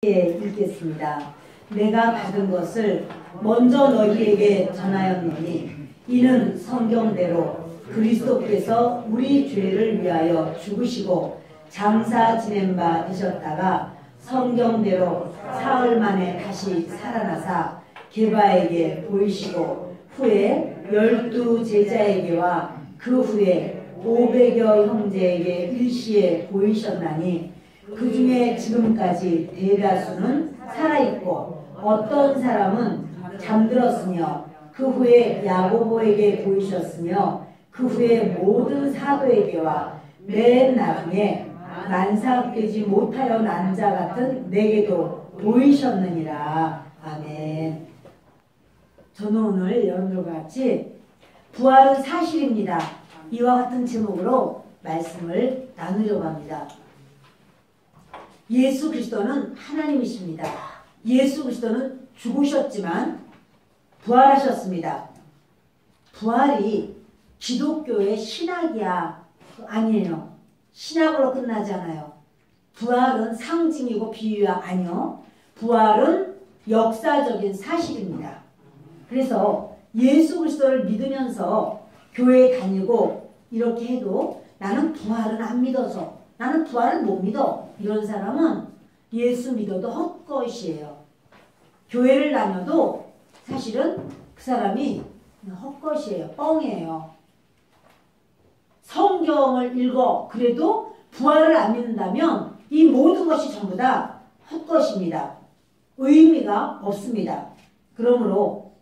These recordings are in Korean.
읽겠습니다. 내가 받은 것을 먼저 너희에게 전하였노니 이는 성경대로 그리스도께서 우리 죄를 위하여 죽으시고 장사 지낸 바 되셨다가 성경대로 사흘 만에 다시 살아나사 게바에게 보이시고 후에 12 제자에게와 그 후에 500여 형제에게 일시에 보이셨나니 그 중에 지금까지 대다수는 살아있고 어떤 사람은 잠들었으며 그 후에 야고보에게 보이셨으며 그 후에 모든 사도에게와 맨 나중에 만삭되지 못하여 난 자 같은 내게도 보이셨느니라. 아멘. 저는 오늘 여러분들과 같이 부활은 사실입니다. 이와 같은 제목으로 말씀을 나누려고 합니다. 예수 그리스도는 하나님이십니다. 예수 그리스도는 죽으셨지만 부활하셨습니다. 부활이 기독교의 신학이야? 아니에요. 신학으로 끝나지 않아요. 부활은 상징이고 비유야? 아니요. 부활은 역사적인 사실입니다. 그래서 예수 그리스도를 믿으면서 교회에 다니고 이렇게 해도 나는 부활은 안 믿어서 나는 부활을 못 믿어. 이런 사람은 예수 믿어도 헛것이에요. 교회를 다녀도 사실은 그 사람이 헛것이에요. 뻥이에요. 성경을 읽어 그래도 부활을 안 믿는다면 이 모든 것이 전부 다 헛것입니다. 의미가 없습니다. 그러므로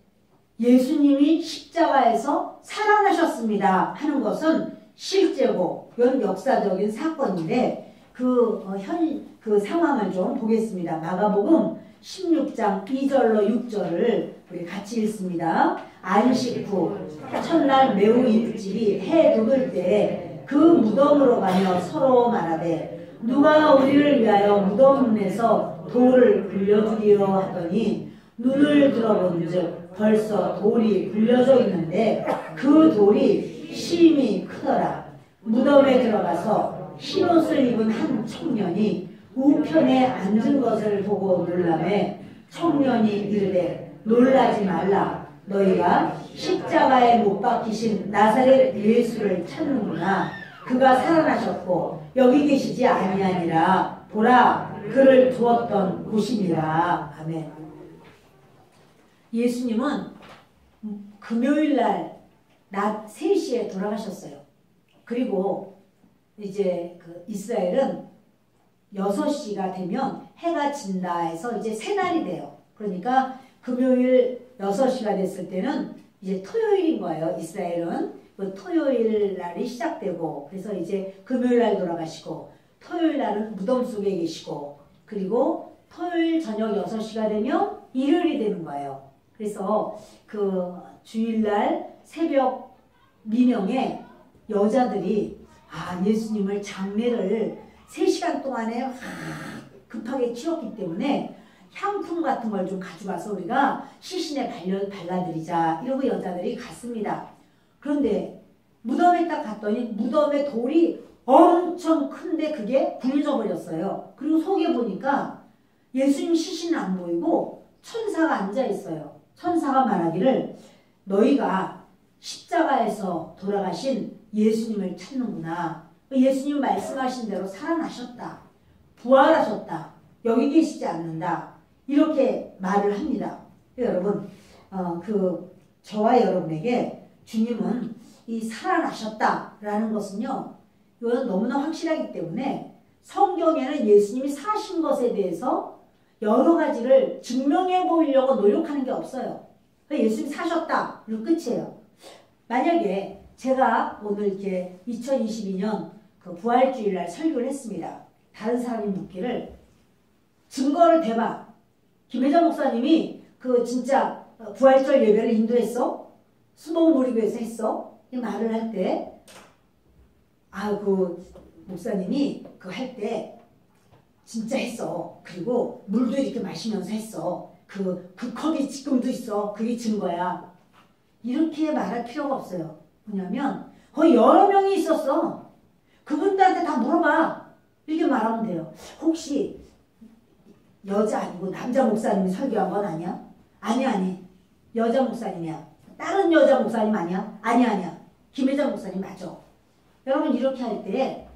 예수님이 십자가에서 살아나셨습니다 하는 것은 실제고 이건 역사적인 사건인데 그 상황을 좀 보겠습니다. 마가복음 16장 2절로 6절을 우리 같이 읽습니다. 안식 후 첫날 매우 일찍이 해 돋을 때에 그 무덤으로 가며 서로 말하되 누가 우리를 위하여 무덤에서 돌을 굴려주리요 하더니 눈을 들어본즉 벌써 돌이 굴려져 있는데 그 돌이 심히 크더라. 무덤에 들어가서 흰옷을 입은 한 청년이 우편에 앉은 것을 보고 놀라매 청년이 이르되 놀라지 말라. 너희가 십자가에 못 박히신 나사렛 예수를 찾는구나. 그가 살아나셨고 여기 계시지 아니하니라. 보라 그를 두었던 곳이니라. 아멘. 예수님은 금요일날 낮 3시에 돌아가셨어요. 그리고 이제 그 이스라엘은 6시가 되면 해가 진다 해서 이제 새날이 돼요. 그러니까 금요일 6시가 됐을 때는 이제 토요일인 거예요. 이스라엘은 그 토요일 날이 시작되고 그래서 이제 금요일 날 돌아가시고 토요일 날은 무덤 속에 계시고 그리고 토요일 저녁 6시가 되면 일요일이 되는 거예요. 그래서 그 주일날 새벽 민영에 여자들이 예수님을 장례를 3시간 동안에 급하게 치렀기 때문에 향품 같은 걸 좀 가져가서 우리가 시신에 발라드리자 이러고 여자들이 갔습니다. 그런데 무덤에 딱 갔더니 무덤에 돌이 엄청 큰데 그게 굴려져 버렸어요. 그리고 속에 보니까 예수님 시신은 안 보이고 천사가 앉아 있어요. 천사가 말하기를 너희가 십자가에서 돌아가신 예수님을 찾는구나. 예수님 말씀하신 대로 살아나셨다. 부활하셨다. 여기 계시지 않는다. 이렇게 말을 합니다. 여러분, 저와 여러분에게 주님은 이 살아나셨다라는 것은요, 이건 너무나 확실하기 때문에 성경에는 예수님이 사신 것에 대해서 여러 가지를 증명해 보이려고 노력하는 게 없어요. 예수님이 사셨다. 이거 끝이에요. 만약에 제가 오늘 이렇게 2022년 그 부활주일날 설교를 했습니다. 다른 사람이 묻기를 증거를 대봐. 김혜자 목사님이 그 진짜 부활절 예배를 인도했어? 수목무리교에서 했어? 이 말을 할 때 그 목사님이 그 할 때 진짜 했어. 그리고 물도 이렇게 마시면서 했어. 그 컵이 지금도 있어. 그게 증거야. 이렇게 말할 필요가 없어요. 뭐냐면 거의 여러 명이 있었어. 그분들한테 다 물어봐. 이렇게 말하면 돼요. 혹시 여자 아니고 남자 목사님이 설교한 건 아니야? 아니. 여자 목사님이야. 다른 여자 목사님 아니야? 아니야. 김혜자 목사님 맞아. 여러분 이렇게 할 때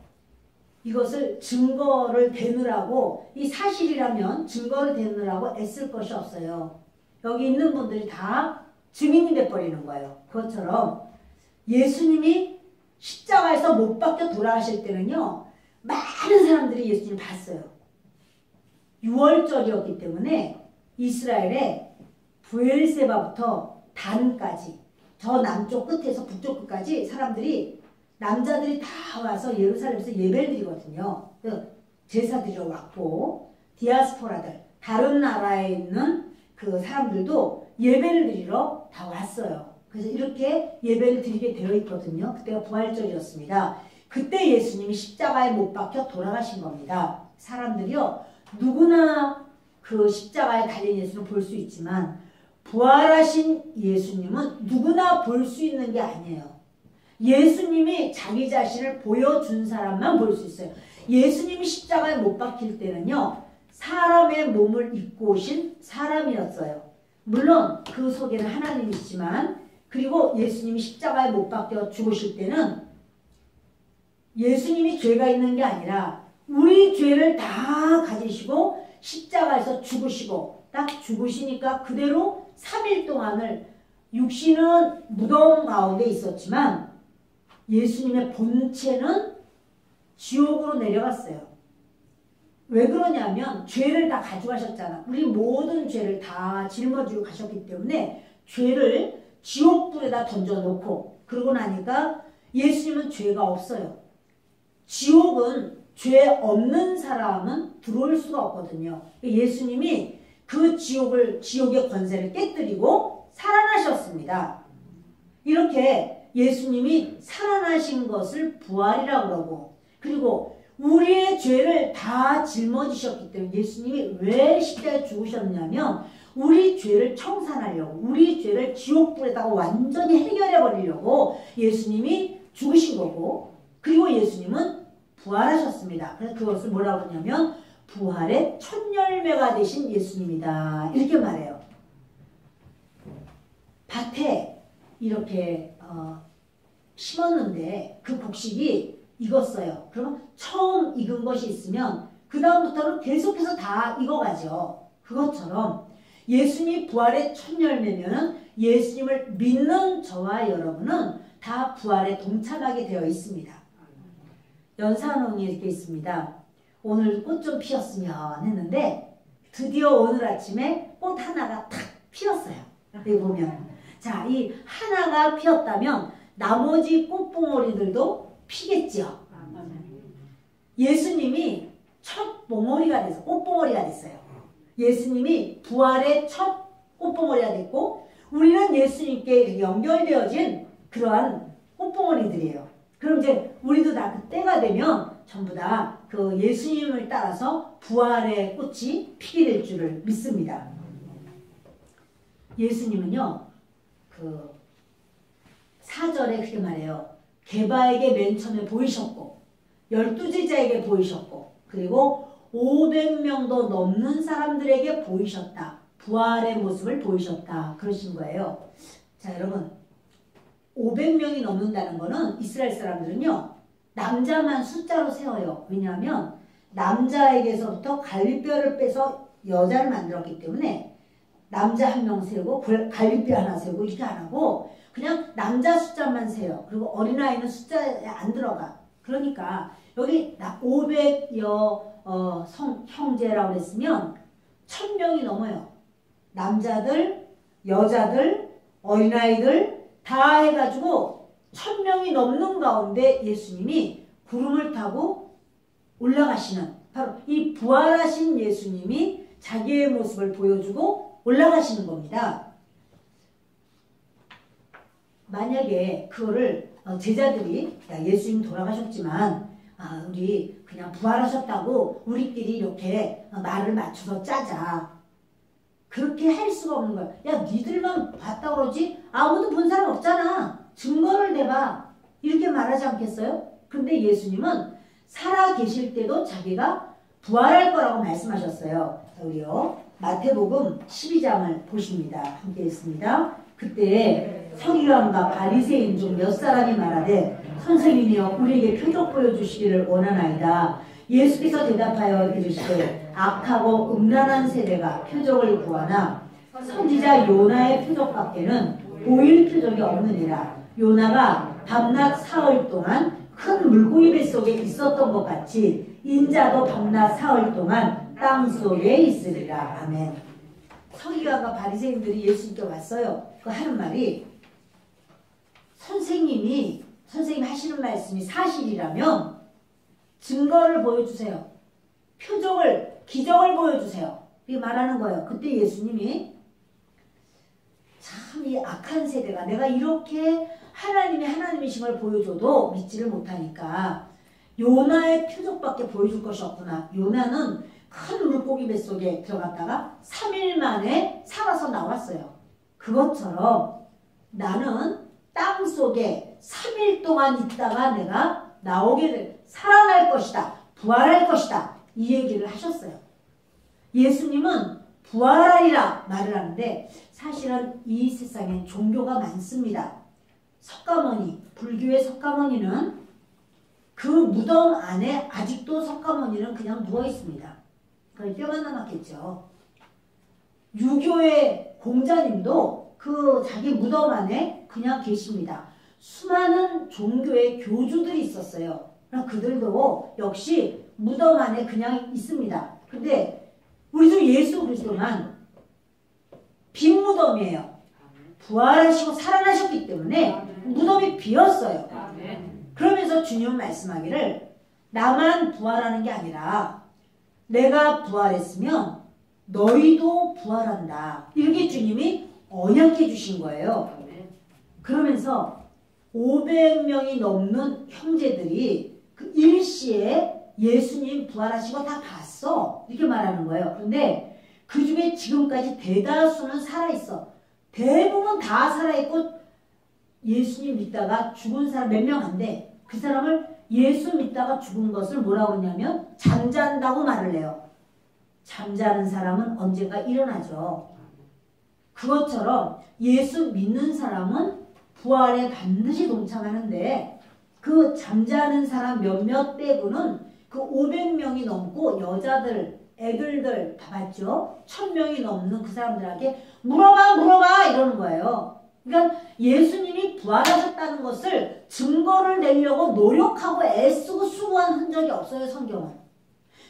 이것을 증거를 대느라고 이 사실이라면 증거를 대느라고 애쓸 것이 없어요. 여기 있는 분들이 다 증인이 돼버리는 거예요. 그것처럼 예수님이 십자가에서 못 박혀 돌아가실 때는요. 많은 사람들이 예수님을 봤어요. 6월절이었기 때문에 이스라엘에 브엘세바부터 단까지 저 남쪽 끝에서 북쪽 끝까지 사람들이 남자들이 다 와서 예루살렘에서 예배를 드리거든요. 제사드리러 왔고 디아스포라들 다른 나라에 있는 그 사람들도 예배를 드리러 다 왔어요. 그래서 이렇게 예배를 드리게 되어 있거든요. 그때가 부활절이었습니다. 그때 예수님이 십자가에 못 박혀 돌아가신 겁니다. 사람들이요 누구나 그 십자가에 달린 예수를 볼 수 있지만 부활하신 예수님은 누구나 볼 수 있는 게 아니에요. 예수님이 자기 자신을 보여준 사람만 볼 수 있어요. 예수님이 십자가에 못 박힐 때는요. 사람의 몸을 입고 오신 사람이었어요. 물론 그 속에는 하나님이시지만 그리고 예수님이 십자가에 못 박혀 죽으실 때는 예수님이 죄가 있는 게 아니라 우리 죄를 다 가지시고 십자가에서 죽으시고 딱 죽으시니까 그대로 3일 동안을 육신은 무덤 가운데 있었지만 예수님의 본체는 지옥으로 내려갔어요. 왜 그러냐면 죄를 다 가져가셨잖아. 우리 모든 죄를 다 짊어지고 가셨기 때문에 죄를 지옥불에다 던져놓고 그러고 나니까 예수님은 죄가 없어요. 지옥은 죄 없는 사람은 들어올 수가 없거든요. 예수님이 그 지옥의 권세를 깨뜨리고 살아나셨습니다. 이렇게 예수님이 살아나신 것을 부활이라고 그러고 그리고 우리의 죄를 다 짊어지셨기 때문에 예수님이 왜 십자가에 죽으셨냐면 우리 죄를 청산하려고 우리 죄를 지옥불에다가 완전히 해결해 버리려고 예수님이 죽으신 거고 그리고 예수님은 부활하셨습니다. 그래서 그것을 뭐라고 하냐면 부활의 첫 열매가 되신 예수님이다. 이렇게 말해요. 밭에 이렇게 심었는데 그 곡식이 익었어요. 그러면 처음 익은 것이 있으면 그 다음부터는 계속해서 다 익어가죠. 그것처럼 예수님이 부활의 첫 열매면 예수님을 믿는 저와 여러분은 다 부활에 동참하게 되어 있습니다. 연산홍이 이렇게 있습니다. 오늘 꽃 좀 피었으면 했는데 드디어 오늘 아침에 꽃 하나가 탁 피었어요. 여기 보면 자, 이 하나가 피었다면 나머지 꽃봉오리들도 피겠죠. 예수님이 첫 봉오리가 돼서 꽃봉오리가 됐어요. 예수님이 부활의 첫 꽃봉오리가 됐고 우리는 예수님께 연결되어진 그러한 꽃봉오리들이에요. 그럼 이제 우리도 다 그 때가 되면 전부 다 그 예수님을 따라서 부활의 꽃이 피게 될 줄을 믿습니다. 예수님은요, 그 4절에 그렇게 말해요. 게바에게 맨 처음에 보이셨고 12제자에게 보이셨고 그리고 500명도 넘는 사람들에게 보이셨다. 부활의 모습을 보이셨다. 그러신 거예요. 자, 여러분 500명이 넘는다는 거는 이스라엘 사람들은요. 남자만 숫자로 세워요. 왜냐하면 남자에게서부터 갈비뼈를 빼서 여자를 만들었기 때문에 남자 한 명 세우고 갈비뼈 하나 세우고 이렇게 안 하고 그냥 남자 숫자만 세요. 그리고 어린아이는 숫자에 안 들어가. 그러니까 여기 500여 형제라고 했으면 1000명이 넘어요. 남자들, 여자들, 어린아이들 다 해가지고 1000명이 넘는 가운데 예수님이 구름을 타고 올라가시는 바로 이 부활하신 예수님이 자기의 모습을 보여주고 올라가시는 겁니다. 만약에 그거를 제자들이 야, 예수님 돌아가셨지만 우리 그냥 부활하셨다고 우리끼리 이렇게 말을 맞춰서 짜자. 그렇게 할 수가 없는 거야. 야, 니들만 봤다 그러지? 아무도 본 사람 없잖아. 증거를 내봐. 이렇게 말하지 않겠어요? 근데 예수님은 살아 계실 때도 자기가 부활할 거라고 말씀하셨어요. 자, 우리요. 마태복음 12장을 보십니다. 함께 읽습니다. 그때 서기관과 바리새인 중 몇 사람이 말하되 선생님이여 우리에게 표적 보여주시기를 원하나이다. 예수께서 대답하여 이르시되 악하고 음란한 세대가 표적을 구하나 선지자 요나의 표적밖에는 보일 표적이 없느니라. 요나가 밤낮 사흘 동안 큰 물고기 뱃속에 있었던 것 같이 인자도 밤낮 사흘 동안 땅속에 있으리라. 아멘. 서기관과 바리새인들이 예수님께 왔어요. 그 하는 말이 선생님 하시는 말씀이 사실이라면 증거를 보여주세요. 표적을, 기적을 보여주세요. 이렇게 말하는 거예요. 그때 예수님이 참 이 악한 세대가 내가 이렇게 하나님이 하나님이신 걸 보여줘도 믿지를 못하니까 요나의 표적밖에 보여줄 것이 없구나. 요나는 큰 물고기 뱃속에 들어갔다가 3일 만에 살아서 나왔어요. 그것처럼 나는 땅속에 3일 동안 있다가 내가 나오게 될, 살아날 것이다. 부활할 것이다. 이 얘기를 하셨어요. 예수님은 부활하리라 말을 하는데 사실은 이 세상엔 종교가 많습니다. 석가모니, 불교의 석가모니는 그 무덤 안에 아직도 석가모니는 그냥 누워 있습니다. 거의 뼈만 남았겠죠. 유교의 공자님도 그 자기 무덤 안에 그냥 계십니다. 수많은 종교의 교주들이 있었어요. 그들도 역시 무덤 안에 그냥 있습니다. 근데 우리 주 예수 그리스도만 빈 무덤이에요. 부활하시고 살아나셨기 때문에 무덤이 비었어요. 그러면서 주님은 말씀하기를 나만 부활하는 게 아니라 내가 부활했으면 너희도 부활한다. 이렇게 주님이 언약해 주신 거예요. 그러면서 500명이 넘는 형제들이 그 일시에 예수님 부활하시고 다 봤어. 이렇게 말하는 거예요. 그런데 그 중에 지금까지 대다수는 살아있어. 대부분 다 살아있고 예수님 믿다가 죽은 사람 몇 명 안 돼. 그 사람을 예수 믿다가 죽은 것을 뭐라고 하냐면 잠잔다고 말을 해요. 잠자는 사람은 언젠가 일어나죠. 그것처럼 예수 믿는 사람은 부활에 반드시 동참하는데 그 잠자는 사람 몇몇 빼고는 그 500명이 넘고 여자들, 애들들 다 봤죠? 1000명이 넘는 그 사람들에게 물어봐 이러는 거예요. 그러니까 예수님이 부활하셨다는 것을 증거를 내려고 노력하고 애쓰고 수고한 흔적이 없어요. 성경은.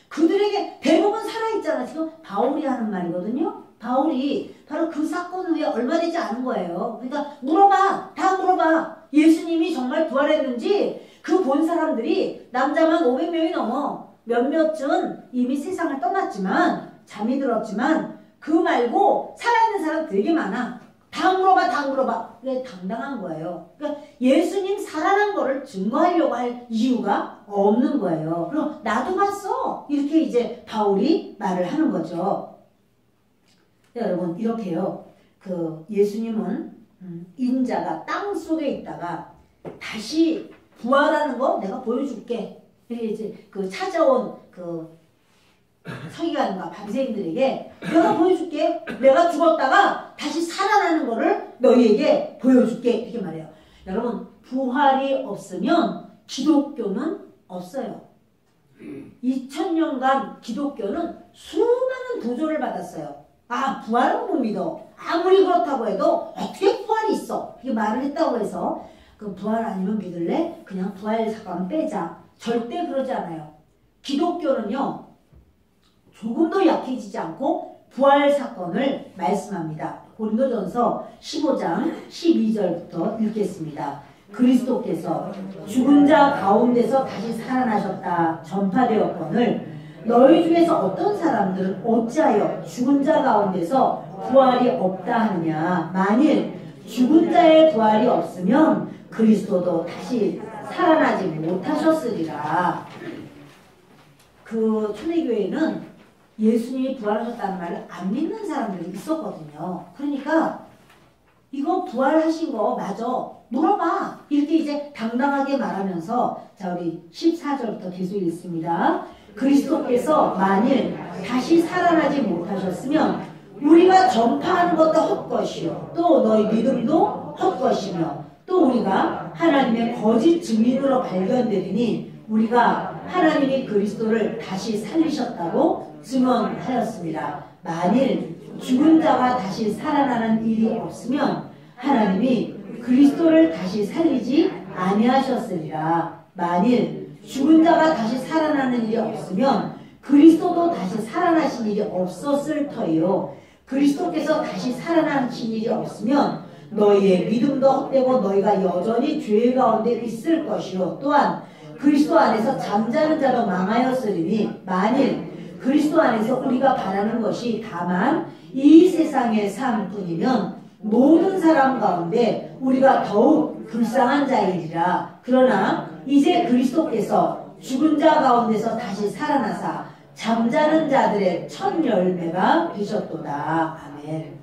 그들에게 대부분 살아있잖아. 지금 바울이 하는 말이거든요. 바울이 바로 그 사건 후에 얼마 되지 않은 거예요. 그러니까 물어봐. 다 물어봐. 예수님이 정말 부활했는지 그 본 사람들이 남자만 500명이 넘어. 몇몇은 이미 세상을 떠났지만 잠이 들었지만 그 말고 살아있는 사람 되게 많아. 다 물어봐. 그게 당당한 거예요. 그러니까 예수님 살아난 거를 증거하려고 할 이유가 없는 거예요. 그럼 나도 봤어. 이렇게 이제 바울이 말을 하는 거죠. 여러분 이렇게요. 그 예수님은 인자가 땅 속에 있다가 다시 부활하는 거 내가 보여줄게. 이제 그 찾아온 그 서기관과 바리새인들에게 내가 보여줄게. 내가 죽었다가 다시 살아나는 거를 너희에게 보여줄게. 이렇게 말해요. 여러분 부활이 없으면 기독교는 없어요. 2000년간 기독교는 수많은 도전을 받았어요. 아 부활은 못 믿어. 아무리 그렇다고 해도 어떻게 부활이 있어. 이렇게 말을 했다고 해서 그 부활 아니면 믿을래? 그냥 부활 사건 빼자. 절대 그러지 않아요. 기독교는요. 조금도 약해지지 않고 부활 사건을 말씀합니다. 고린도전서 15장 12절부터 읽겠습니다. 그리스도께서 죽은 자 가운데서 다시 살아나셨다 전파되었거늘 너희 중에서 어떤 사람들은 어찌하여 죽은 자 가운데서 부활이 없다 하느냐. 만일 죽은 자의 부활이 없으면 그리스도도 다시 살아나지 못하셨으리라. 그 초대교회는 예수님이 부활하셨다는 말을 안 믿는 사람들이 있었거든요. 그러니까 이거 부활하신 거 맞아. 물어봐. 이렇게 이제 당당하게 말하면서 자 우리 14절부터 계속 읽습니다. 그리스도께서 만일 다시 살아나지 못하셨으면 우리가 전파하는 것도 헛것이요 또 너희 믿음도 헛것이며 또 우리가 하나님의 거짓 증인으로 발견되리니 우리가 하나님이 그리스도를 다시 살리셨다고 증언하였습니다. 만일 죽은 자가 다시 살아나는 일이 없으면 하나님이 그리스도를 다시 살리지 아니하셨으리라. 만일 죽은 자가 다시 살아나는 일이 없으면 그리스도도 다시 살아나신 일이 없었을 터이요. 그리스도께서 다시 살아나신 일이 없으면 너희의 믿음도 헛되고 너희가 여전히 죄 가운데 있을 것이요. 또한 그리스도 안에서 잠자는 자도 망하였으리니 만일 그리스도 안에서 우리가 바라는 것이 다만 이 세상의 삶뿐이면 모든 사람 가운데 우리가 더욱 불쌍한 자이리라. 그러나 이제 그리스도께서 죽은 자 가운데서 다시 살아나사 잠자는 자들의 첫 열매가 되셨도다. 아멘.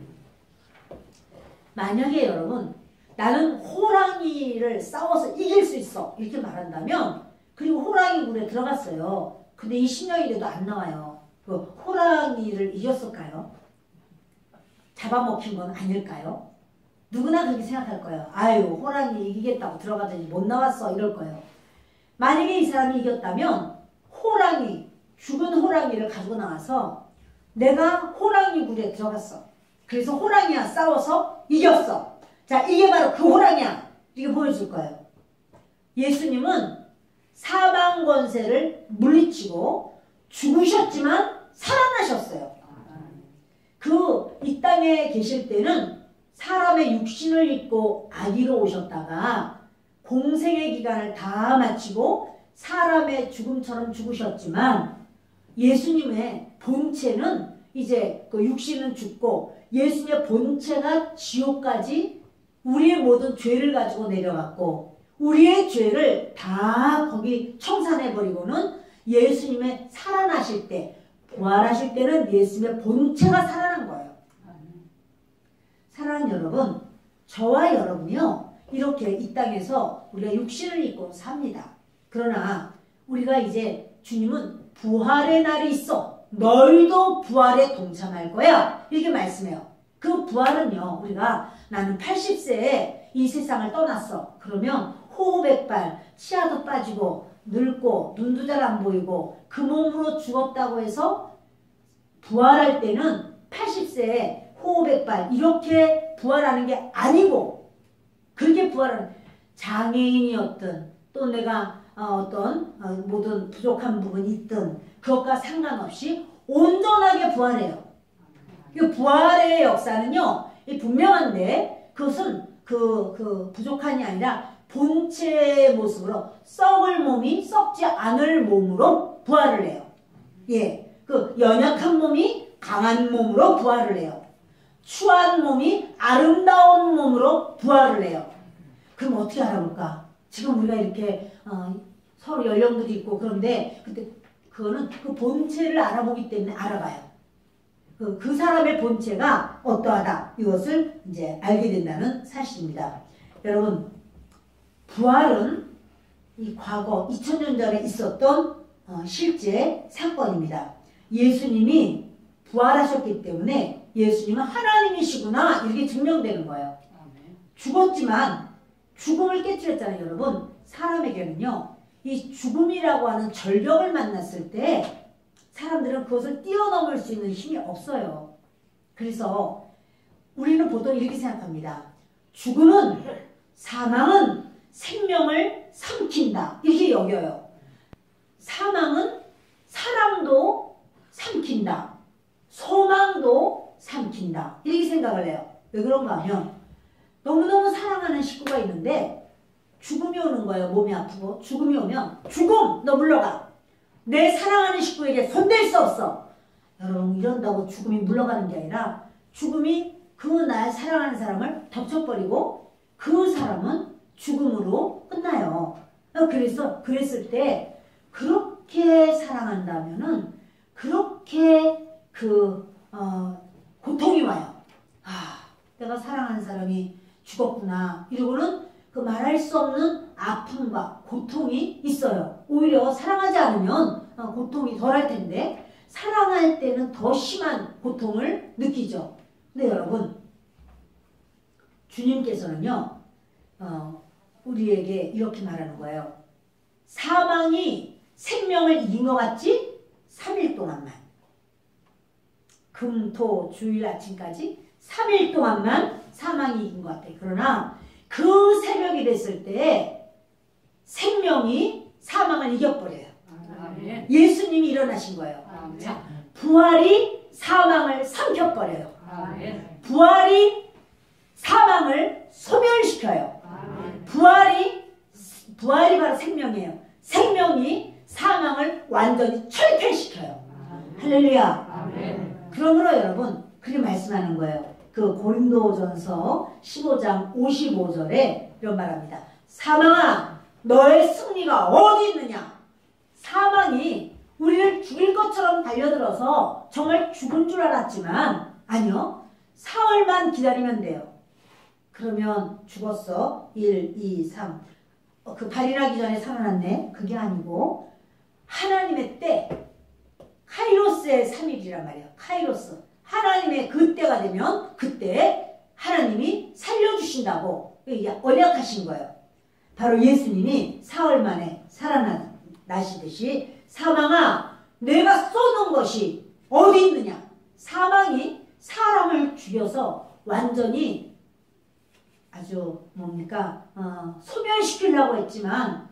만약에 여러분 나는 호랑이를 싸워서 이길 수 있어 이렇게 말한다면 그리고 호랑이 굴에 들어갔어요. 근데 20년이 돼도 안 나와요. 그 호랑이를 이겼을까요? 잡아먹힌 건 아닐까요? 누구나 그렇게 생각할 거예요. 아유 호랑이 이기겠다고 들어가더니 못 나왔어 이럴 거예요. 만약에 이 사람이 이겼다면 호랑이 죽은 호랑이를 가지고 나와서 내가 호랑이 굴에 들어갔어. 그래서 호랑이와 싸워서 이겼어. 자 이게 바로 그 호랑이야. 이게 보여줄 거예요. 예수님은 사망 권세를 물리치고 죽으셨지만 살아나셨어요. 이 땅에 계실 때는 사람의 육신을 입고 아기로 오셨다가 공생의 기간을 다 마치고 사람의 죽음처럼 죽으셨지만 예수님의 본체는 이제 그 육신은 죽고 예수님의 본체가 지옥까지 우리의 모든 죄를 가지고 내려갔고 우리의 죄를 다 거기 청산해버리고는 예수님의 살아나실 때 부활하실 때는 예수님의 본체가 살아난 거예요. 사랑하는 여러분, 저와 여러분이요 이렇게 이 땅에서 우리가 육신을 입고 삽니다. 그러나 우리가 이제 주님은 부활의 날이 있어. 너희도 부활에 동참할 거야. 이렇게 말씀해요. 그 부활은요 우리가 나는 80세에 이 세상을 떠났어. 그러면 호흡백발, 치아도 빠지고 늙고 눈도 잘 안 보이고 그 몸으로 죽었다고 해서 부활할 때는 80세에 호흡백발 이렇게 부활하는 게 아니고 그렇게 부활하는 장애인이었든 또 내가 어떤 모든 부족한 부분이 있든 그것과 상관없이 온전하게 부활해요. 그 부활의 역사는요 분명한데 그것은 그 부족한이 아니라 본체의 모습으로 썩을 몸이 썩지 않을 몸으로 부활을 해요. 예, 그 연약한 몸이 강한 몸으로 부활을 해요. 추한 몸이 아름다운 몸으로 부활을 해요. 그럼 어떻게 알아볼까? 지금 우리가 이렇게 서로 연령들이 있고 그런데 그때 그거는 그 본체를 알아보기 때문에 알아봐요. 그 사람의 본체가 어떠하다 이것을 이제 알게 된다는 사실입니다. 여러분 부활은 이 과거 2000년 전에 있었던 실제 사건입니다. 예수님이 부활하셨기 때문에 예수님은 하나님이시구나 이렇게 증명되는 거예요. 죽었지만 죽음을 깨뜨렸잖아요. 여러분 사람에게는요 이 죽음이라고 하는 절벽을 만났을 때 사람들은 그것을 뛰어넘을 수 있는 힘이 없어요. 그래서 우리는 보통 이렇게 생각합니다. 죽음은 사망은 생명을 삼킨다 이렇게 여겨요. 사망은 사랑도 삼킨다. 소망도 삼킨다 이렇게 생각을 해요. 왜 그런가 하면 너무너무 사랑하는 식구가 있는데 죽음이 오는 거예요. 몸이 아프고 죽음이 오면 죽음 너 물러가. 내 사랑하는 식구에게 손댈 수 없어. 여러분 이런다고 죽음이 물러가는 게 아니라 죽음이 그 날 사랑하는 사람을 덮쳐버리고 그 사람은 죽음으로 끝나요. 그래서 그랬을 때 그렇게 사랑한다면은 그렇게 고통이 와요. 내가 사랑하는 사람이 죽었구나 이러고는 말할 수 없는 아픔과 고통이 있어요. 오히려 사랑하지 않으면 고통이 덜할 텐데 사랑할 때는 더 심한 고통을 느끼죠. 근데 여러분 주님께서는요 우리에게 이렇게 말하는 거예요. 사망이 생명을 이긴 것 같지? 3일 동안만. 금, 토, 주일 아침까지 3일 동안만 사망이 이긴 것 같아. 그러나 그 새벽이 됐을 때 생명이 사망을 이겨버려요. 아멘. 예수님이 일어나신 거예요. 아멘. 자, 부활이 사망을 삼켜버려요. 아멘. 부활이 사망을 소멸시켜요. 아멘. 부활이 바로 생명이에요. 생명이 사망을 완전히 철폐시켜요. 아멘. 할렐루야. 아멘. 그러므로 여러분 그렇게 말씀하는 거예요. 그 고린도전서 15장 55절에 이런 말합니다. 사망아 너의 승리가 어디 있느냐. 사망이 우리를 죽일 것처럼 달려들어서 정말 죽은 줄 알았지만 아니요. 사흘만 기다리면 돼요. 그러면 죽었어. 1, 2, 3. 그 발인하기 전에 살아났네. 그게 아니고 하나님의 때 카이로스의 3일이란 말이에요. 카이로스. 하나님의 그때가 되면 그때 하나님이 살려주신다고 언약하신 거예요. 바로 예수님이 사흘 만에 살아나시듯이 사망아 내가 쏘는 것이 어디 있느냐. 사망이 사람을 죽여서 완전히 아주 뭡니까 소멸시키려고 했지만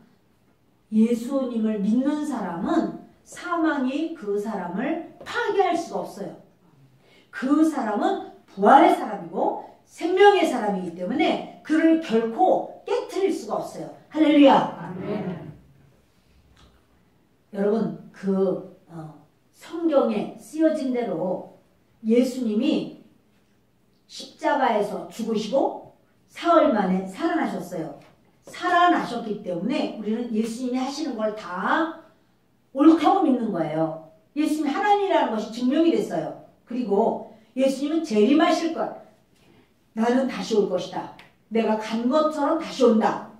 예수님을 믿는 사람은 사망이 그 사람을 파괴할 수가 없어요. 그 사람은 부활의 사람이고 생명의 사람이기 때문에 그를 결코 깨트릴 수가 없어요. 할렐루야. 아멘. 여러분 그 성경에 쓰여진 대로 예수님이 십자가에서 죽으시고 사흘 만에 살아나셨어요. 살아나셨기 때문에 우리는 예수님이 하시는 걸 다 옳다고 믿는 거예요. 예수님이 하나님이라는 것이 증명이 됐어요. 그리고 예수님은 재림하실 것. 나는 다시 올 것이다. 내가 간 것처럼 다시 온다.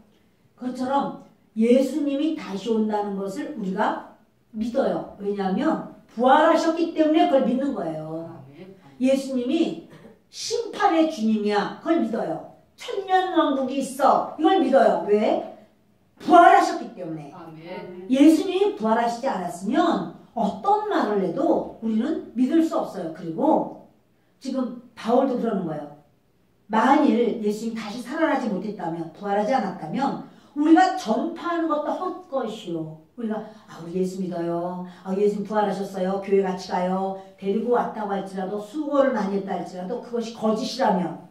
그것처럼 예수님이 다시 온다는 것을 우리가 믿어요. 왜냐하면 부활하셨기 때문에 그걸 믿는 거예요. 예수님이 심판의 주님이야. 그걸 믿어요. 천년왕국이 있어. 이걸 믿어요. 왜? 부활하셨기 때문에. 예수님이 부활하시지 않았으면 어떤 말을 해도 우리는 믿을 수 없어요. 그리고 지금 바울도 그러는 거예요. 만일 예수님이 다시 살아나지 못했다면, 부활하지 않았다면 우리가 전파하는 것도 헛것이요. 우리가 우리 예수 믿어요. 예수님 부활하셨어요. 교회 같이 가요. 데리고 왔다고 할지라도 수고를 많이 했다 할지라도 그것이 거짓이라면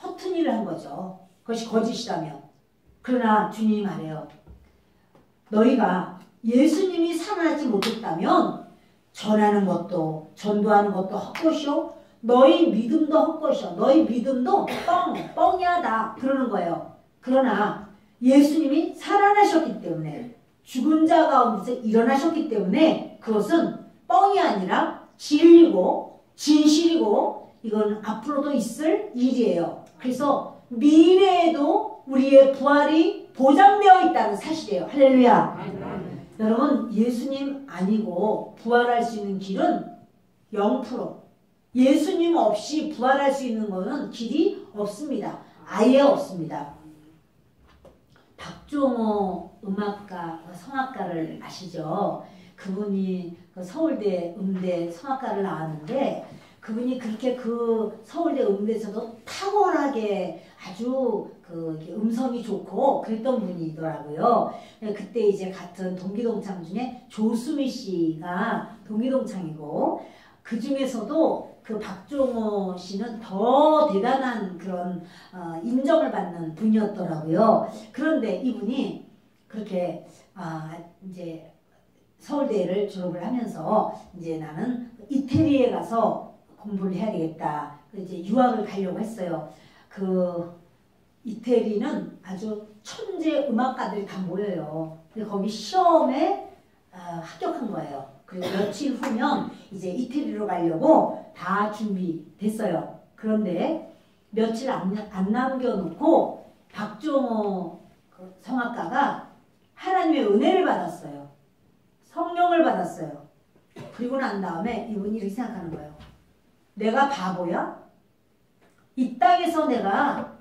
허튼 일을 한 거죠. 그것이 거짓이라면. 그러나 주님이 말해요. 너희가 예수님이 살아나지 못했다면 전하는 것도 전도하는 것도 헛것이요. 너희 믿음도 헛것이요. 너희 믿음도 뻥이하다. 그러는 거예요. 그러나 예수님이 살아나셨기 때문에 죽은 자 가운데서 일어나셨기 때문에 그것은 뻥이 아니라 진리고 진실이고 이건 앞으로도 있을 일이에요. 그래서 미래에도 우리의 부활이 보장되어 있다는 사실이에요. 할렐루야. 여러분 예수님 아니고 부활할 수 있는 길은 0%. 예수님 없이 부활할 수 있는 것은 길이 없습니다. 아예 없습니다. 박종호 음악가, 성악가를 아시죠? 그분이 서울대 음대 성악가를 나왔는데 그분이 그렇게 그 서울대 음대에서도 탁월하게 아주 그 음성이 좋고 그랬던 분이더라고요. 그때 이제 같은 동기동창 중에 조수미 씨가 동기동창이고 그 중에서도 그 박종호 씨는 더 대단한 그런 인정을 받는 분이었더라고요. 그런데 이분이 그렇게 이제 서울대를 졸업을 하면서 이제 나는 이태리에 가서 공부를 해야 되겠다. 이제 유학을 가려고 했어요. 그 이태리는 아주 천재 음악가들이 다 모여요. 근데 거기 시험에 합격한 거예요. 그리고 며칠 후면 이제 이태리로 가려고 다 준비됐어요. 그런데 며칠 안 남겨놓고 박종호 그 성악가가 하나님의 은혜를 받았어요. 성령을 받았어요. 그리고 난 다음에 이분이 이렇게 생각하는 거예요. 내가 바보야? 이 땅에서 내가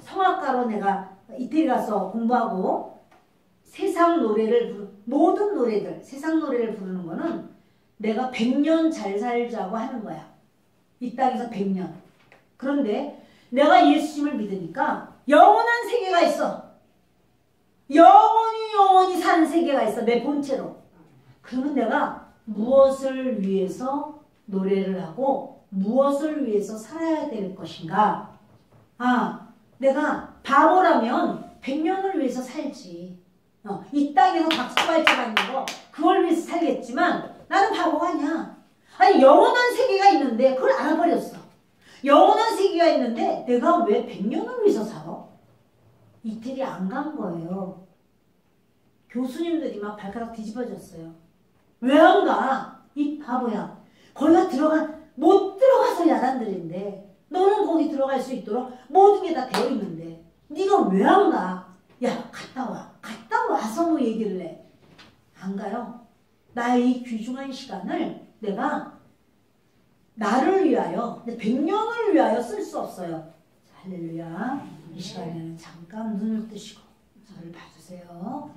성악가로 내가 이태리 가서 공부하고 세상 노래를 모든 노래들, 세상 노래를 부르는 거는 내가 100년 잘 살자고 하는 거야. 이 땅에서 100년. 그런데 내가 예수님을 믿으니까 영원한 세계가 있어. 영원히 사는 세계가 있어. 내 본체로. 그러면 내가 무엇을 위해서 노래를 하고 무엇을 위해서 살아야 될 것인가? 아, 내가 바보라면 100년을 위해서 살지. 이 땅에서 박수갈채 받는 거 그걸 위해서 살겠지만 나는 바보가 아니야. 아니 영원한 세계가 있는데 그걸 알아버렸어. 영원한 세계가 있는데 내가 왜 100년을 위해서 살아? 이태리 안 간 거예요. 교수님들이 막 발가락 뒤집어졌어요. 왜 안 가? 이 바보야. 거기가 못 들어가서 야단들인데 너는 거기 들어갈 수 있도록 모든 게 다 되어 있는데 네가 왜 안 가? 야 갔다 와. 갔다 와서 뭐 얘기를 해. 안 가요. 나의 이 귀중한 시간을 내가 나를 위하여 100년을 위하여 쓸 수 없어요. 할렐루야. 이 시간에는 잠깐 눈을 뜨시고 저를 봐주세요.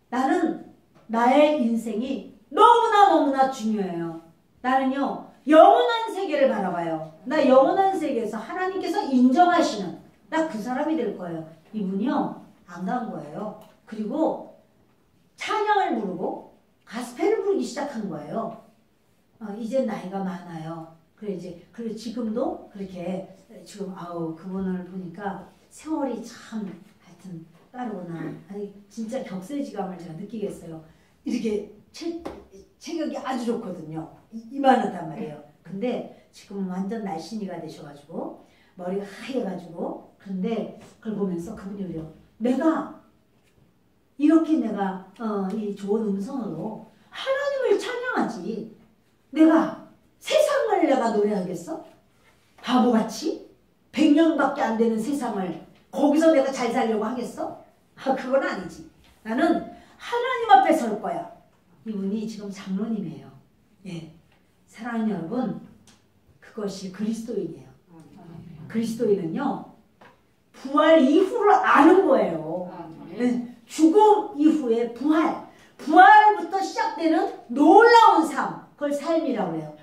나는 나의 인생이 너무나 중요해요. 나는요 영원한 세계를 바라봐요. 나 영원한 세계에서 하나님께서 인정하시는 나 그 사람이 될 거예요. 이분이요 안 간 거예요. 그리고 찬양을 부르고 가스펠을 부르기 시작한 거예요. 이제 나이가 많아요. 그래 지금도 그렇게 지금 그분을 보니까 세월이 참 하여튼 빠르구나. 아니 진짜 격세지감을 제가 느끼겠어요. 이렇게 체격이 아주 좋거든요. 이만하단 말이에요. 근데 지금 완전 날씬이가 되셔가지고 머리가 하얘가지고 근데 그걸 보면서 그분이 그래요. 내가 이렇게 내가 이 좋은 음성으로 하나님을 찬양하지 내가 세상을 내가 노래하겠어? 바보같이? 100년밖에 안 되는 세상을 거기서 내가 잘 살려고 하겠어? 그건 아니지. 나는 하나님 앞에 설 거야. 이분이 지금 장로님이에요. 예, 사랑하는 여러분, 그것이 그리스도인이에요. 그리스도인은요 부활 이후를 아는 거예요. 네, 죽음 이후의 부활부터 시작되는 놀라운 삶, 그걸 삶이라고 해요.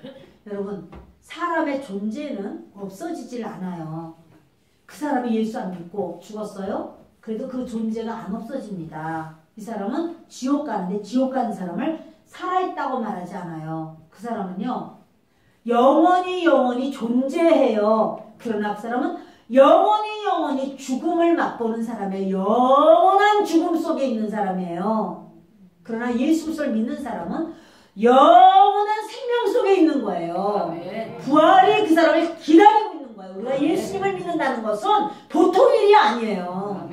여러분, 사람의 존재는 없어지질 않아요. 그 사람이 예수 안 믿고 죽었어요? 그래도 그 존재가 안 없어집니다. 이 사람은 지옥 가는데 지옥 가는 사람을 살아있다고 말하지 않아요. 그 사람은요 영원히 존재해요. 그러나 그 사람은 영원히 죽음을 맛보는 사람이에요. 영원한 죽음 속에 있는 사람이에요. 그러나 예수 그리스도를 믿는 사람은 영원한 생명 속에 있는 거예요. 부활이 그 사람을 기다리고 있는 거예요. 우리가 예수님을 믿는다는 것은 보통 일이 아니에요.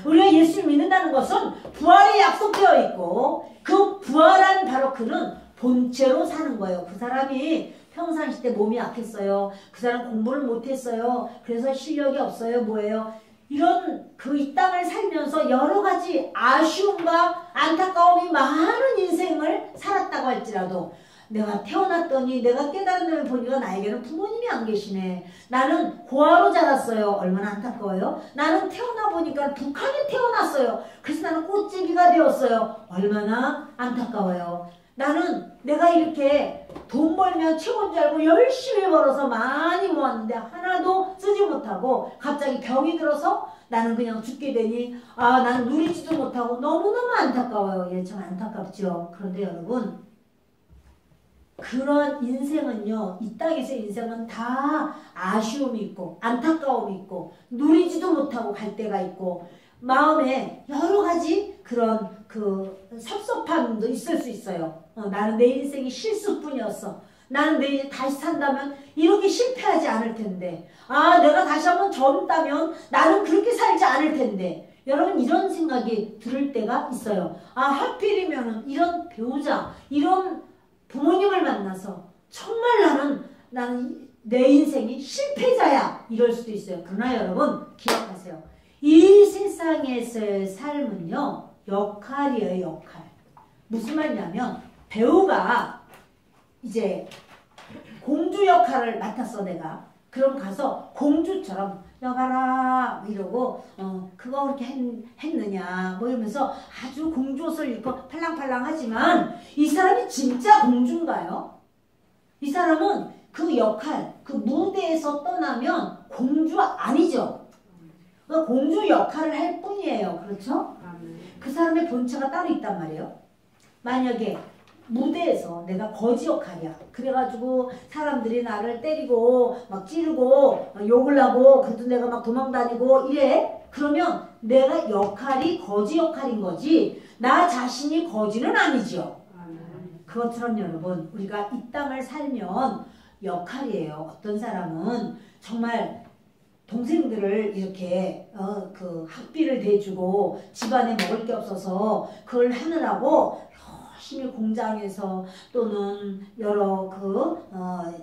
우리가 예수님을 믿는다는 것은 부활이 약속되어 있고 그 부활한 바로 그는 본체로 사는 거예요. 그 사람이 평상시 때 몸이 약했어요. 그 사람 공부를 못했어요. 그래서 실력이 없어요. 뭐예요? 이런 이 땅을 살면서 여러 가지 아쉬움과 안타까움이 많은 인생을 살았다고 할지라도 내가 태어났더니 내가 깨달은 다음에 보니까 나에게는 부모님이 안 계시네. 나는 고아로 자랐어요. 얼마나 안타까워요. 나는 태어나 보니까 북한에 태어났어요. 그래서 나는 꽃제비가 되었어요. 얼마나 안타까워요. 나는 내가 이렇게 돈 벌면 최고인 줄 알고 열심히 벌어서 많이 모았는데 하나도 쓰지 못하고 갑자기 병이 들어서 나는 그냥 죽게 되니 나는 누리지도 못하고 너무너무 안타까워요. 예, 참 안타깝죠. 그런데 여러분, 그런 인생은요, 이 땅에서 인생은 다 아쉬움이 있고 안타까움이 있고 누리지도 못하고 갈 때가 있고 마음에 여러 가지 그런 섭섭함도 있을 수 있어요. 나는 내 인생이 실수뿐이었어. 나는 내일 다시 산다면 이렇게 실패하지 않을 텐데, 내가 다시 한번 젊다면 나는 그렇게 살지 않을 텐데, 여러분 이런 생각이 들을 때가 있어요. 하필이면 이런 배우자, 이런 부모님을 만나서 정말 나는 내 인생이 실패자야, 이럴 수도 있어요. 그러나 여러분 기억하세요. 이 세상에서의 삶은요 역할이에요. 역할. 무슨 말이냐면 배우가 이제 공주 역할을 맡았어 내가. 그럼 가서 공주처럼 여봐라 이러고 그거 그렇게 했느냐 뭐 이러면서 아주 공주 옷을 입고 팔랑팔랑하지만 이 사람이 진짜 공주인가요? 이 사람은 그 역할, 그 무대에서 떠나면 공주 아니죠. 공주 역할을 할 뿐이에요. 그렇죠? 그 사람의 본체가 따로 있단 말이에요. 만약에 무대에서 내가 거지 역할이야. 그래가지고 사람들이 나를 때리고 막 찌르고 막 욕을 하고 그래도 내가 막 도망다니고 이래. 그러면 내가 역할이 거지 역할인 거지 나 자신이 거지는 아니죠. 그것처럼 여러분 우리가 이 땅을 살면 역할이에요. 어떤 사람은 정말 동생들을 이렇게 그 학비를 대주고 집안에 먹을 게 없어서 그걸 하느라고 열심히 공장에서 또는 여러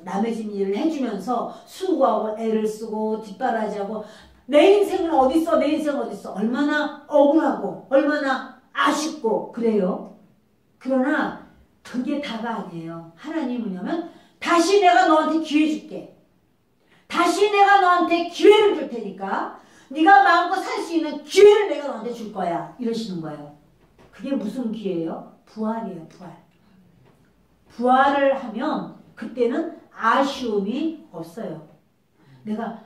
남의 집 일을 해주면서 수고하고 애를 쓰고 뒷바라지하고 내 인생은 어딨어 내 인생은 어딨어 얼마나 억울하고 얼마나 아쉽고 그래요. 그러나 그게 다가 아니에요. 하나님은 뭐냐면 다시 내가 너한테 기회 줄게. 다시 내가 너한테 기회를 줄 테니까 네가 마음껏 살 수 있는 기회를 내가 너한테 줄 거야. 이러시는 거예요. 그게 무슨 기회예요? 부활이에요. 부활. 부활을 하면 그때는 아쉬움이 없어요. 내가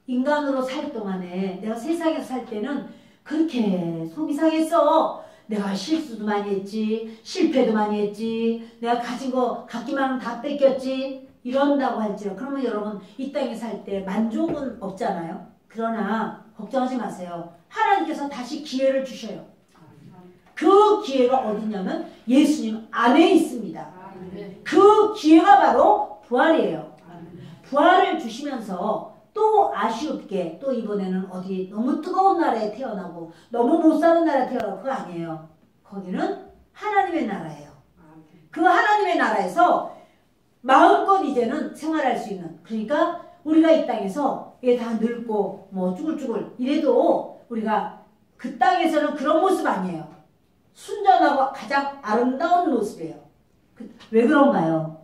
인간으로 살 동안에 내가 세상에서 살 때는 그렇게 속이 상했어. 내가 실수도 많이 했지. 실패도 많이 했지. 내가 가진 거 갖기만 하면 다 뺏겼지. 이런다고 할지요. 그러면 여러분 이 땅에 살 때 만족은 없잖아요. 그러나 걱정하지 마세요. 하나님께서 다시 기회를 주셔요. 그 기회가 어디냐면 예수님 안에 있습니다. 그 기회가 바로 부활이에요. 부활을 주시면서 또 아쉬웁게 또 이번에는 어디 너무 뜨거운 나라에 태어나고 너무 못 사는 나라에 태어나고 그거 아니에요. 거기는 하나님의 나라예요. 그 하나님의 나라에서 마음껏 이제는 생활할 수 있는 그러니까 우리가 이 땅에서 이게 다 늙고 뭐 쭈글쭈글 이래도 우리가 그 땅에서는 그런 모습 아니에요. 순전하고 가장 아름다운 모습이에요. 왜 그런가요?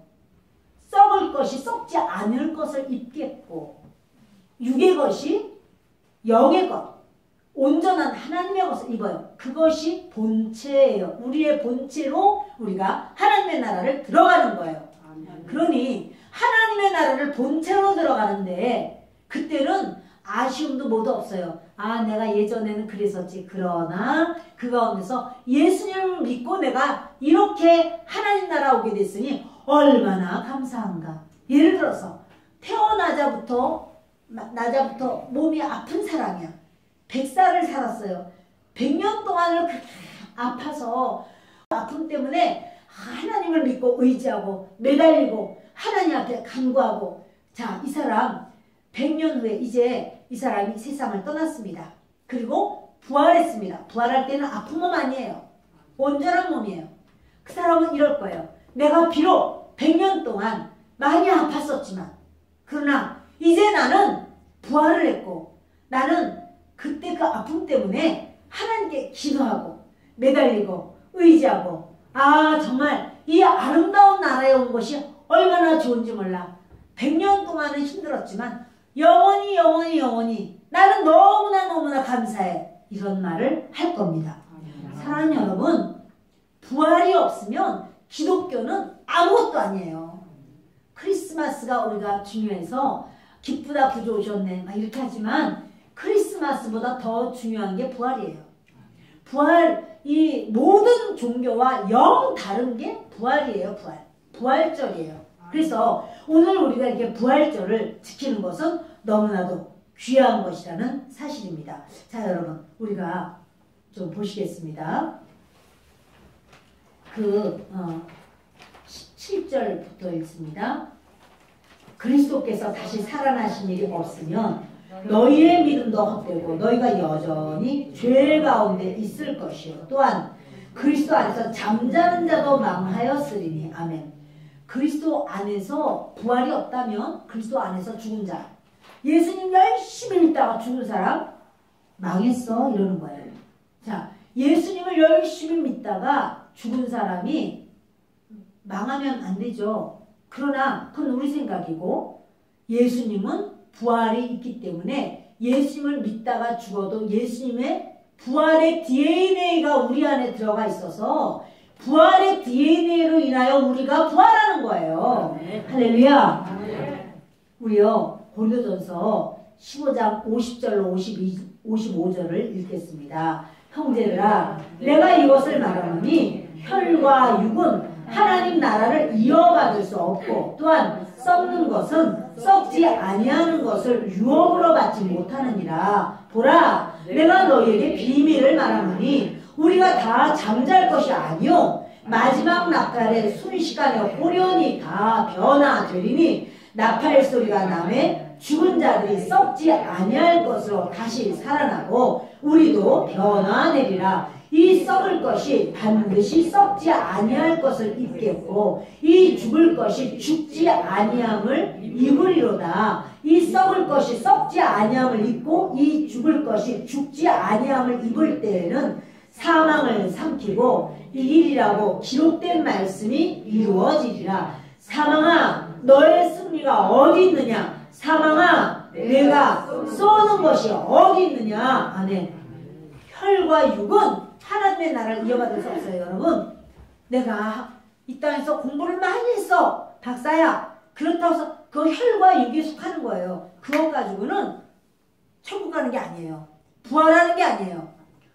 썩을 것이 썩지 않을 것을 입겠고 육의 것이 영의 것 온전한 하나님의 것을 입어요. 그것이 본체예요. 우리의 본체로 우리가 하나님의 나라를 들어가는 거예요. 그러니 하나님의 나라를 본체로 들어가는데 그때는 아쉬움도 모두 없어요. 내가 예전에는 그랬었지. 그러나 그 가운데서 예수님을 믿고 내가 이렇게 하나님 나라 오게 됐으니 얼마나 감사한가. 예를 들어서 태어나자부터 몸이 아픈 사람이야. 100살을 살았어요. 100년 동안을 그렇게 아파서 아픔 때문에 하나님을 믿고 의지하고 매달리고 하나님 앞에 간구하고 자, 이 사람 100년 후에 이제 이 사람이 세상을 떠났습니다. 그리고 부활했습니다. 부활할 때는 아픈 몸 아니에요. 온전한 몸이에요. 그 사람은 이럴 거예요. 내가 비록 100년 동안 많이 아팠었지만 그러나 이제 나는 부활을 했고 나는 그때 그 아픔 때문에 하나님께 기도하고 매달리고 의지하고 정말 이 아름다운 나라에 온 것이 얼마나 좋은지 몰라. 100년 동안은 힘들었지만 영원히 나는 너무나 감사해. 이런 말을 할 겁니다. 사랑하는 여러분, 부활이 없으면 기독교는 아무것도 아니에요. 크리스마스가 우리가 중요해서 기쁘다 부조 오셨네 막 이렇게 하지만 크리스마스보다 더 중요한 게 부활이에요. 부활, 이 모든 종교와 영 다른 게 부활이에요. 부활절이에요. 그래서 오늘 우리가 이렇게 부활절을 지키는 것은 너무나도 귀한 것이라는 사실입니다. 자, 여러분, 우리가 좀 보시겠습니다. 17절부터 읽습니다. 그리스도께서 다시 살아나신 일이 없으면 너희의 믿음도 헛되고 너희가 여전히 죄 가운데 있을 것이요. 또한 그리스도 안에서 잠자는 자도 망하였으리니. 아멘. 그리스도 안에서 부활이 없다면 그리스도 안에서 죽은 자, 예수님 열심히 믿다가 죽은 사람 망했어 이러는 거예요. 자, 예수님을 열심히 믿다가 죽은 사람이 망하면 안 되죠. 그러나 그건 우리 생각이고 예수님은 부활이 있기 때문에 예수님을 믿다가 죽어도 예수님의 부활의 DNA가 우리 안에 들어가 있어서 부활의 DNA로 인하여 우리가 부활하는 거예요. 할렐루야. 우리요 고린도전서 15장 50절로 55절을 읽겠습니다. 형제들아 내가 이것을 말하노니 혈과 육은 하나님 나라를 이어받을 수 없고 또한 썩는 것은 썩지 아니하는 것을 유업으로 받지 못하느니라. 보라 내가 너희에게 비밀을 말하노니 우리가 다 잠잘 것이 아니요 마지막 나팔의 순식간에 호련히 다 변화되리니 나팔 소리가 나매 죽은 자들이 썩지 아니할 것으로 다시 살아나고 우리도 변화되리라. 이 썩을 것이 반드시 썩지 아니할 것을 입겠고 이 죽을 것이 죽지 아니함을 입으리로다. 이 썩을 것이 썩지 아니함을 입고 이 죽을 것이 죽지 아니함을 입을 때에는 사망을 삼키고 이기리라고 기록된 말씀이 이루어지리라. 사망아 너의 승리가 어디 있느냐. 사망아 내가 쏘는 것이 어디 있느냐. 아멘. 혈과 육은 하나님의 나라를 이어받을 수 없어요. 여러분 내가 이 땅에서 공부를 많이 했어 박사야. 그렇다고 해서 그 혈과 육이 속하는 거예요. 그것 가지고는 천국 가는 게 아니에요. 부활하는 게 아니에요.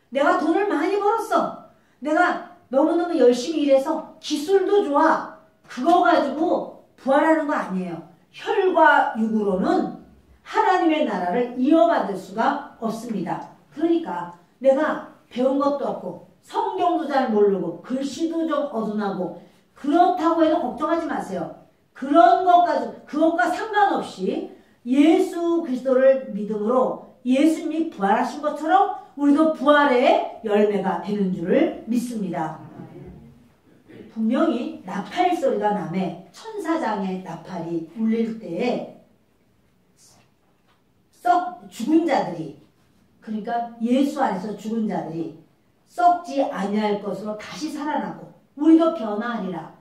내가 돈을 많이 벌었어. 내가 너무너무 열심히 일해서 기술도 좋아. 그거 가지고 부활하는 거 아니에요. 혈과 육으로는 하나님의 나라를 이어받을 수가 없습니다. 그러니까 내가 배운 것도 없고 성경도 잘 모르고 글씨도 좀 어둔하고 그렇다고 해서 걱정하지 마세요. 그런 것 가지고 그것과 상관없이 예수 그리스도를 믿음으로 예수님이 부활하신 것처럼 우리도 부활의 열매가 되는 줄을 믿습니다. 분명히 나팔 소리가 나매 천사장의 나팔이 울릴 때에 죽은 자들이 그러니까 예수 안에서 죽은 자들이 썩지 아니할 것으로 다시 살아나고 우리도 변화하리라.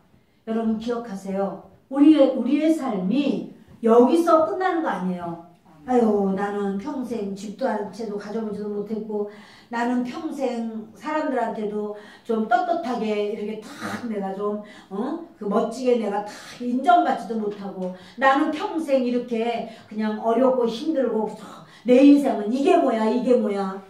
여러분 기억하세요. 우리의 삶이 여기서 끝나는 거 아니에요. 아유 나는 평생 집도 한 채도 가져보지도 못했고 나는 평생 사람들한테도 좀 떳떳하게 이렇게 탁 내가 좀 그 멋지게 내가 탁 인정받지도 못하고 나는 평생 이렇게 그냥 어렵고 힘들고 내 인생은 이게 뭐야 이게 뭐야.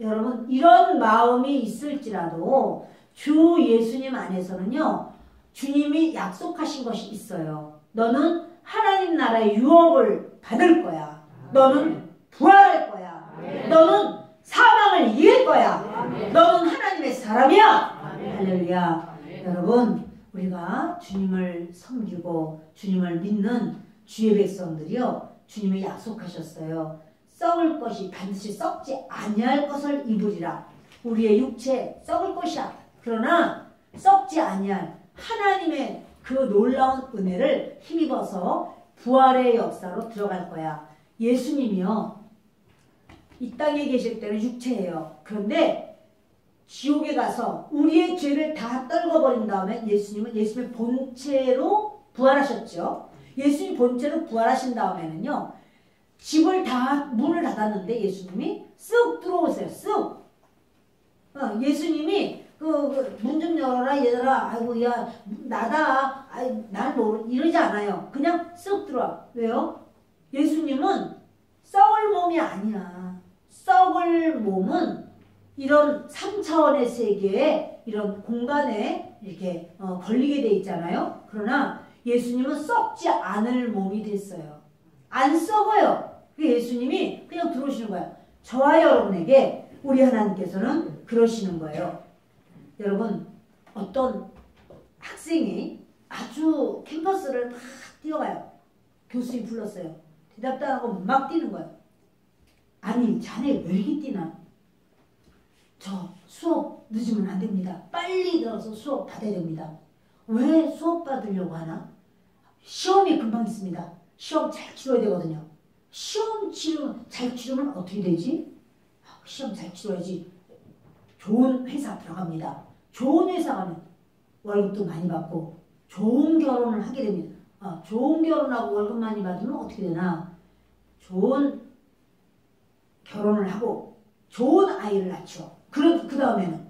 여러분 이런 마음이 있을지라도 주 예수님 안에서는요 주님이 약속하신 것이 있어요. 너는 하나님 나라의 유업을 받을 거야. 너는 부활할 거야. 너는 사망을 이길 거야. 너는 하나님의 사람이야. 할렐루야. 여러분 우리가 주님을 섬기고 주님을 믿는 주의 백성들이요 주님이 약속하셨어요. 썩을 것이 반드시 썩지 아니할 것을 입으리라. 우리의 육체 썩을 것이야. 그러나 썩지 아니할 하나님의 그 놀라운 은혜를 힘입어서 부활의 역사로 들어갈 거야. 예수님이요 이 땅에 계실 때는 육체예요. 그런데 지옥에 가서 우리의 죄를 다 떨궈버린 다음에 예수님은 예수님의 본체로 부활하셨죠. 예수님 본체로 부활하신 다음에는요 집을 다 문을 닫았는데 예수님이 쓱 들어오세요. 쓱. 예수님이 문 좀 열어라 얘들아. 아이고 야 나다. 날 모르 이러지 않아요. 그냥 쓱 들어와. 왜요? 예수님은 썩을 몸이 아니야. 썩을 몸은 이런 3차원의 세계에 이런 공간에 이렇게 걸리게 돼 있잖아요. 그러나 예수님은 썩지 않을 몸이 됐어요. 안 썩어요. 예수님이 그냥 들어오시는 거예요. 저와 여러분에게 우리 하나님께서는 그러시는 거예요. 여러분 어떤 학생이 아주 캠퍼스를 막 뛰어가요. 교수님이 불렀어요. 대답도 안 하고 막 뛰는 거예요. 아니 자네 왜 이렇게 뛰나? 저 수업 늦으면 안 됩니다. 빨리 들어서 수업 받아야 됩니다. 왜 수업 받으려고 하나? 시험이 금방 있습니다. 시험 잘 치러야 되거든요. 시험 잘 치르면 어떻게 되지? 시험 잘 치러야지. 좋은 회사 들어갑니다. 좋은 회사 가면 월급도 많이 받고 좋은 결혼을 하게 됩니다. 좋은 결혼하고 월급 많이 받으면 어떻게 되나? 좋은 결혼을 하고 좋은 아이를 낳죠. 그 다음에는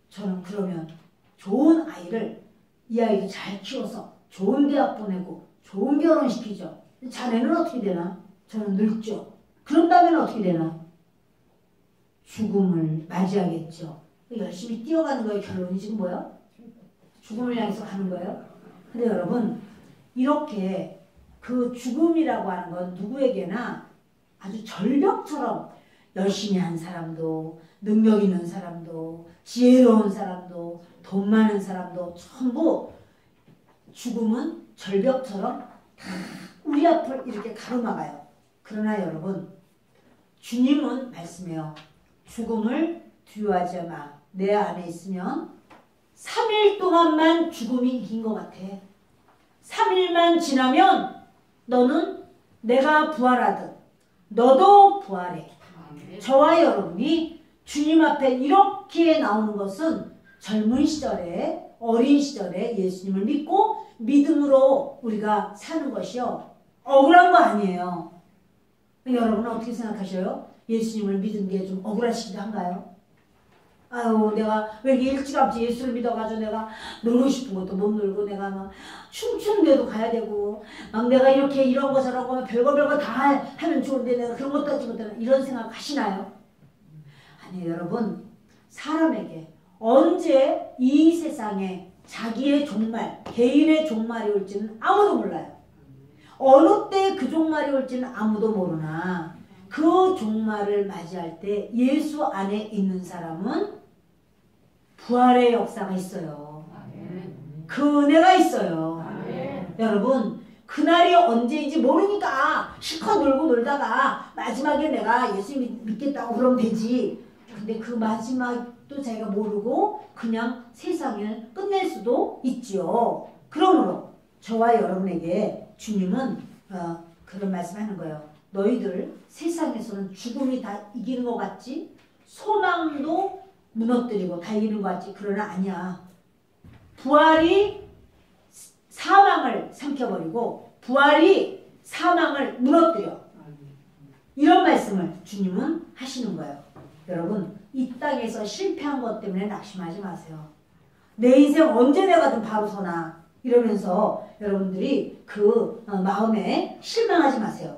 저는 그러면 좋은 아이를 이 아이도 잘 키워서 좋은 대학 보내고 좋은 결혼시키죠. 자네는 어떻게 되나? 저는 늙죠. 그런 다음에는 어떻게 되나? 죽음을 맞이하겠죠. 열심히 뛰어가는 거예요. 결론이 지금 뭐야? 죽음을 향해서 가는 거예요. 근데 여러분 이렇게 그 죽음이라고 하는 건 누구에게나 아주 절벽처럼 열심히 한 사람도 능력 있는 사람도 지혜로운 사람도 돈 많은 사람도 전부 죽음은 절벽처럼 다 우리 앞을 이렇게 가로막아요. 그러나 여러분 주님은 말씀해요. 죽음을 두려워하지 마. 내 안에 있으면 3일 동안만 죽음이 이긴 것 같아. 3일만 지나면 너는 내가 부활하듯 너도 부활해. 저와 여러분이 주님 앞에 이렇게 나오는 것은 젊은 시절에 어린 시절에 예수님을 믿고 믿음으로 우리가 사는 것이요. 억울한 거 아니에요. 여러분은 어떻게 생각하셔요? 예수님을 믿은 게 좀 억울하시기도 한가요? 아유 내가 왜 이렇게 일찌감치 예수를 믿어가지고 내가 놀고 싶은 것도 못 놀고 내가 막 춤추는 데도 가야 되고 막 내가 이렇게 이런 거 저런 거 별거 다 하면 좋은데 내가 그런 것도 하지 못하는 이런 생각 하시나요? 아니에요. 여러분 사람에게 언제 이 세상에 자기의 종말 개인의 종말이 올지는 아무도 몰라요. 어느 때 그 종말이 올지는 아무도 모르나 그 종말을 맞이할 때 예수 안에 있는 사람은 부활의 역사가 있어요. 그 은혜가 있어요. 여러분 그날이 언제인지 모르니까 실컷 놀고 놀다가 마지막에 내가 예수 믿겠다고 그러면 되지. 근데 그 마지막도 자기가 모르고 그냥 세상을 끝낼 수도 있지요. 그러므로 저와 여러분에게 주님은 그런 말씀하는 거예요. 너희들 세상에서는 죽음이 다 이기는 것 같지? 소망도 무너뜨리고 다 이기는 것 같지? 그러나 아니야. 부활이 사망을 삼켜버리고 부활이 사망을 무너뜨려. 이런 말씀을 주님은 하시는 거예요. 여러분 이 땅에서 실패한 것 때문에 낙심하지 마세요. 내 인생 언제 내가 좀 바로 서나 이러면서 여러분들이 그 마음에 실망하지 마세요.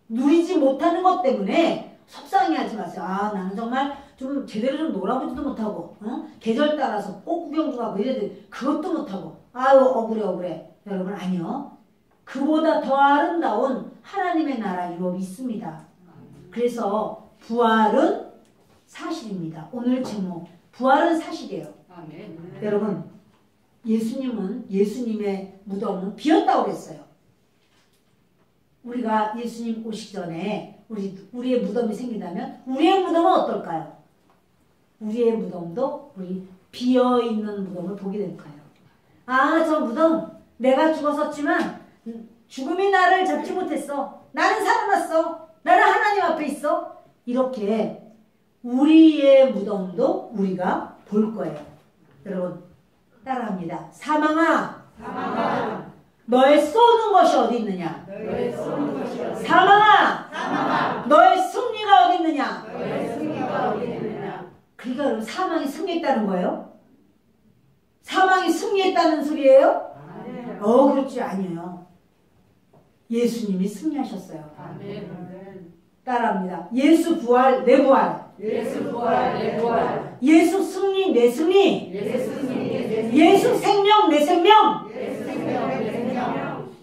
누리지 못하는 것 때문에 속상해하지 마세요. 나는 정말 좀 제대로 좀 놀아보지도 못하고 계절 따라서 꽃 구경도 가고 이래야 돼. 그것도 못하고 아유 억울해. 여러분 아니요. 그보다 더 아름다운 하나님의 나라 유업이 있습니다. 그래서 부활은 사실입니다. 오늘 제목 부활은 사실이에요. 아멘. 여러분 예수님의 무덤은 비었다고 그랬어요. 우리가 예수님 오시기 전에 우리의 무덤이 생긴다면 우리의 무덤은 어떨까요? 우리의 무덤도 우리 비어있는 무덤을 보게 될 거예요. 저 무덤 내가 죽었었지만 죽음이 나를 잡지 못했어. 나는 살아났어. 나는 하나님 앞에 있어. 이렇게 우리의 무덤도 우리가 볼 거예요. 여러분 따라합니다. 사망아 너의 쏘는 것이 어디 있느냐? 사망아 너의 승리가 어디 있느냐? 그러니까 여러분 사망이 승리했다는 거예요? 사망이 승리했다는 소리예요? 그렇지 아니에요. 예수님이 승리하셨어요. 따라합니다. 예수 부활 내 부활. 예수 승리 내 승리. 예수 생명 내 생명.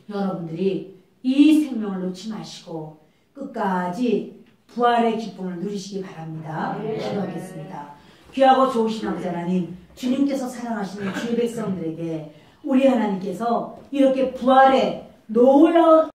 여러분들이 이 생명을 놓지 마시고 끝까지 부활의 기쁨을 누리시기 바랍니다. 기도하겠습니다. 귀하고 좋으신 아버지 하나님, 주님께서 사랑하시는 주의 백성들에게 우리 하나님께서 이렇게 부활의 놀라운